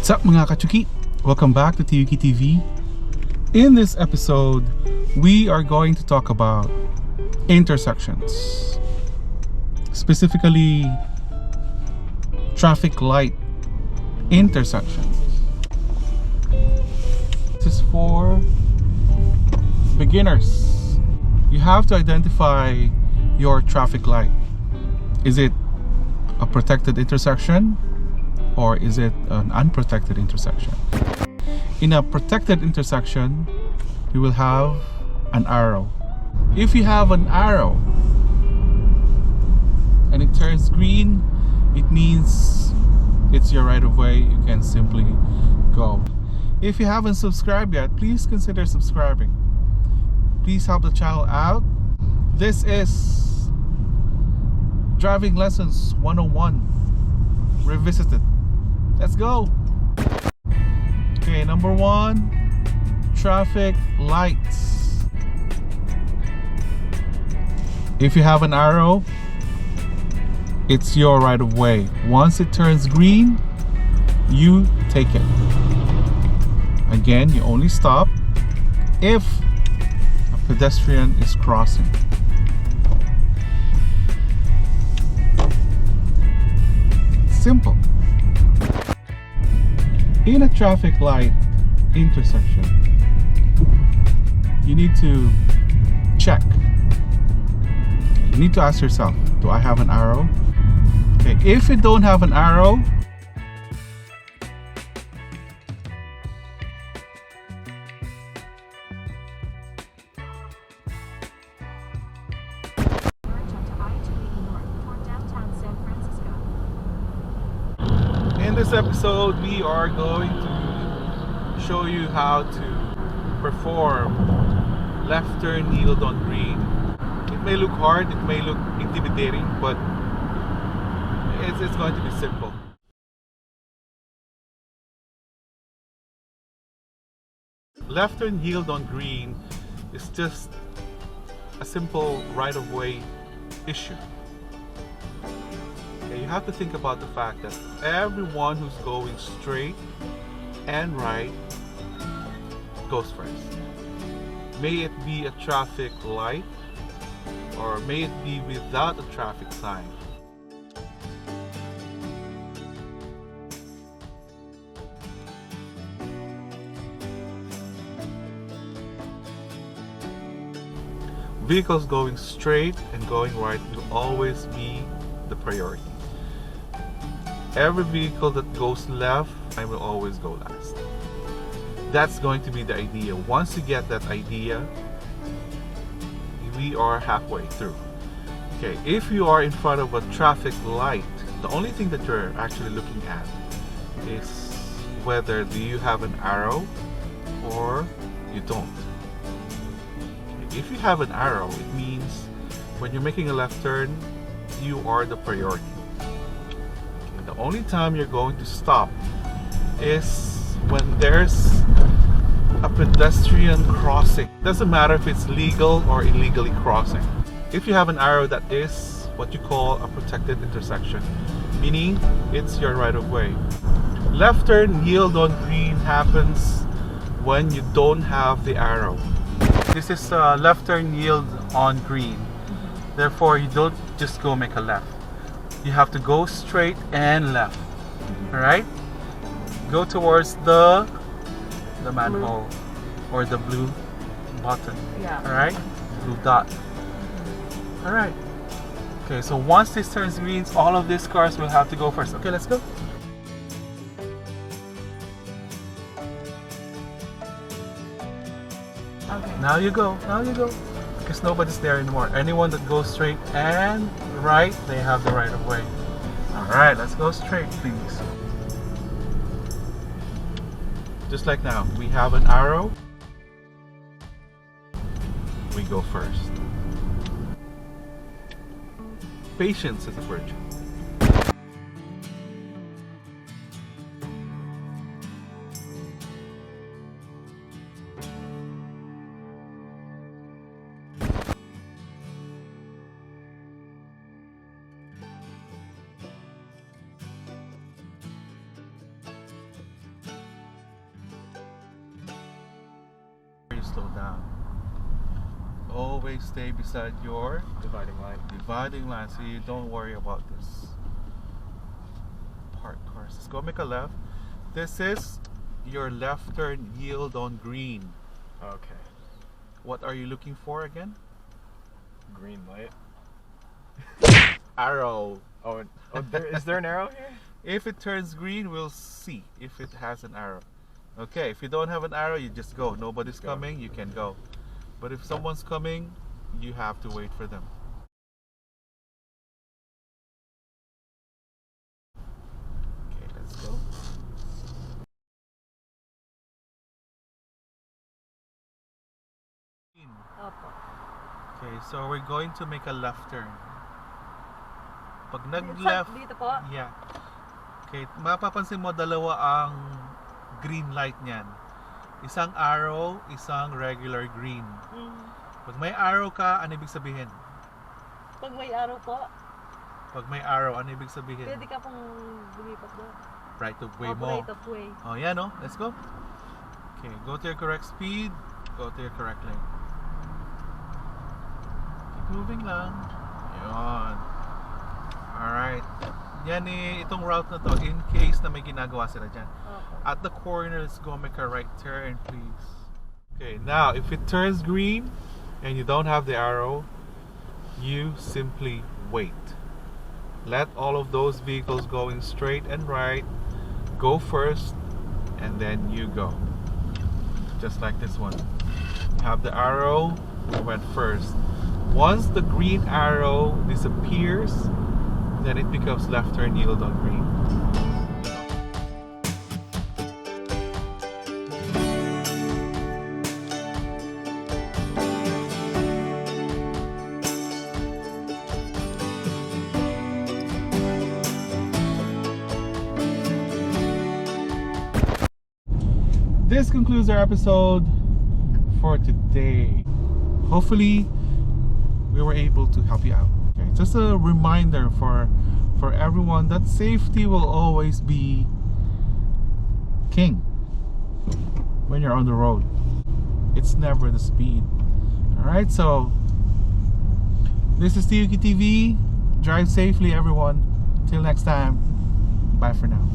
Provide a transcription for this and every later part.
What's up mga TYUKi? Welcome back to TYUKi TV. In this episode, we are going to talk about intersections. Specifically, traffic light intersections. This is for beginners. You have to identify your traffic light. Is it a protected intersection? Or is it an unprotected intersection? In a protected intersection, you will have an arrow. If you have an arrow and it turns green, it means it's your right of way. You can simply go. If you haven't subscribed yet, please consider subscribing. Please help the channel out. This is Driving Lessons 101 Revisited. Let's go. Okay, number one, traffic lights. If you have an arrow, it's your right of way. Once it turns green, you take it. Again, you only stop if a pedestrian is crossing. Simple. In a traffic light intersection, you need to check. You need to ask yourself, do I have an arrow? Okay, if you don't have an arrow, in this episode, we are going to show you how to perform left turn yield on green. It may look hard, it may look intimidating, but it's going to be simple. Left turn yield on green is just a simple right-of-way issue. You have to think about the fact that everyone who's going straight and right goes first. May it be a traffic light or may it be without a traffic sign. Vehicles going straight and going right will always be the priority. Every vehicle that goes left, I will always go last. That's going to be the idea. Once you get that idea, we are halfway through. Okay, if you are in front of a traffic light, the only thing that you're actually looking at is whether do you have an arrow or you don't. Okay, if you have an arrow, it means when you're making a left turn, you are the priority. The only time you're going to stop is when there's a pedestrian crossing. Doesn't matter if it's legal or illegally crossing. If you have an arrow, that is what you call a protected intersection, meaning it's your right of way. Left turn yield on green happens when you don't have the arrow. This is left turn yield on green. Therefore, you don't just go make a left. You have to go straight and left. Alright? Go towards the manhole or the blue button. Yeah. Alright? Blue dot. Alright. Okay, so once this turns green, all of these cars will have to go first. Okay, let's go. Okay. Now you go. Now you go. Because nobody's there anymore. Anyone that goes straight and right, they have the right of way. Alright, let's go straight, please. Just like now, we have an arrow. We go first. Patience is a virtue. slow down. Always stay beside your Dividing line. so you don't worry about this park cars. Let's go make a left. This is your left turn yield on green. Okay. What are you looking for again? Green light. Arrow. Oh, is there an arrow here? If it turns green, we'll see if it has an arrow. Okay, if you don't have an arrow, you just go. Nobody's coming, you can go. But if someone's coming, you have to wait for them. Okay, let's go. Opo. Okay, so we're going to make a left turn. Pag nag-left, Dito po? yeah. Okay, mapapansin mo dalawa ang green light niyan. Isang arrow, isang regular green. Pag may arrow ka, ano ibig sabihin? Pag may araw po, Pag may arrow, ano ibig sabihin? pwede ka pong lumipat doon. Right of way mo. Right of way. Oh, yan oh. Let's go. Okay, go to your correct speed. Go to your correct lane. Keep moving lang. Yun. Alright. Yan eh, itong route na to, in case na may ginagawa sila dyan. Opo. At the corner, let's go make a right turn, please. Okay, now, if it turns green and you don't have the arrow, you simply wait. Let all of those vehicles going straight and right go first, and then you go. Just like this one. You have the arrow, we went first. Once the green arrow disappears, then it becomes left turn yield on green. This concludes our episode for today. Hopefully, we were able to help you out. Okay, just a reminder for everyone that safety will always be king when you're on the road. It's never the speed. Alright, so this is TYUKi TV. Drive safely, everyone. Till next time, bye for now.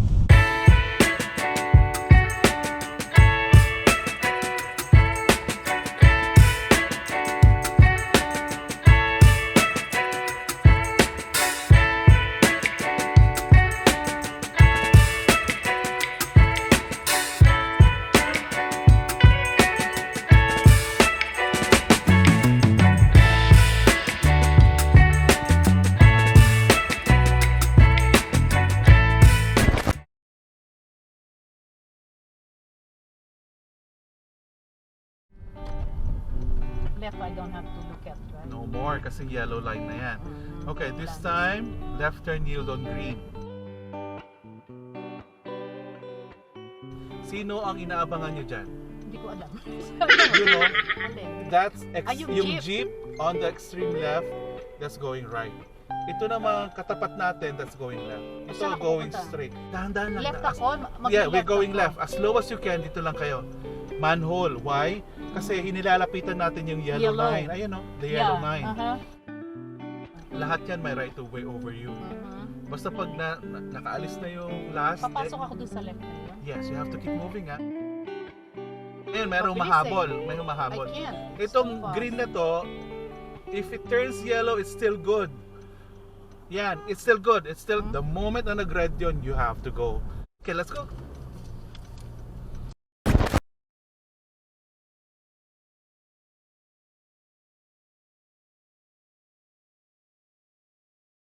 Left, I don't have to look at, right? No more kasi yellow line na yan. Okay, this time, left turn yield on green. Sino ang inaabangan nyo dyan? Hindi ko alam. You know, Alin? that's yung yung jeep. jeep on the extreme left, that's going right. Ito naman katapat natin, that's going left. Ito Saan ako going pupunta? straight. Dahan-dahan lang. Left ako? Yeah, we're going ako. left. As low as you can, dito lang kayo. Manhole. Why? Kasi hinilalapitan natin yung yellow line. Ayun o, the yellow line. Lahat yan may right of way over you. Basta pag nakaalis na yung last, Papasok ako dun sa left na yun. yes, you have to keep moving ha. Ayun, merong Mabilis mahabol. eh. May humahabol. I can't. Itong So fast. green na to, if it turns yellow, it's still good. Yan, it's still good. It's still, the moment na nag-red yun, you have to go. Okay, let's go.